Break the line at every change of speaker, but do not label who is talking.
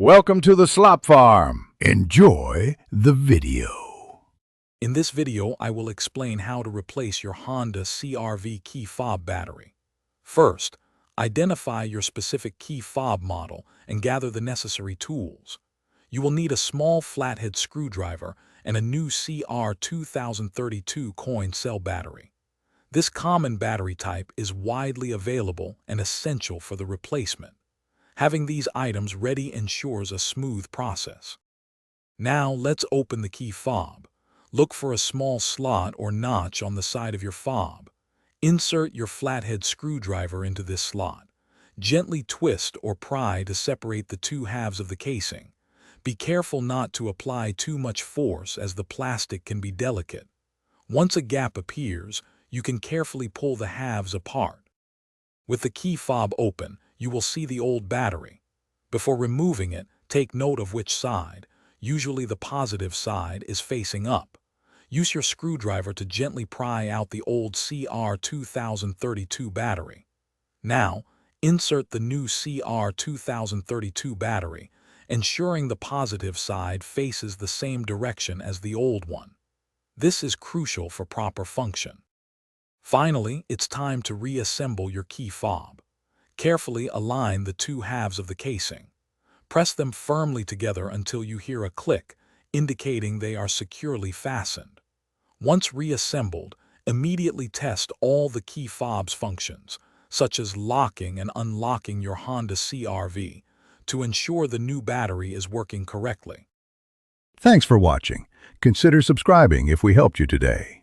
Welcome to the Slop Farm. Enjoy the video.
In this video, I will explain how to replace your Honda CRV key fob battery. First, identify your specific key fob model and gather the necessary tools. You will need a small flathead screwdriver and a new CR2032 coin cell battery. This common battery type is widely available and essential for the replacement. Having these items ready ensures a smooth process. Now let's open the key fob. Look for a small slot or notch on the side of your fob. Insert your flathead screwdriver into this slot. Gently twist or pry to separate the two halves of the casing. Be careful not to apply too much force as the plastic can be delicate. Once a gap appears, you can carefully pull the halves apart. With the key fob open, you will see the old battery. Before removing it, take note of which side. Usually the positive side is facing up. Use your screwdriver to gently pry out the old CR2032 battery. Now, insert the new CR2032 battery, ensuring the positive side faces the same direction as the old one. This is crucial for proper function. Finally, it's time to reassemble your key fob. Carefully align the two halves of the casing. Press them firmly together until you hear a click, indicating they are securely fastened. Once reassembled, immediately test all the key fob's functions, such as locking and unlocking your Honda CRV, to ensure the new battery is working correctly.
Thanks for watching. Consider subscribing if we helped you today.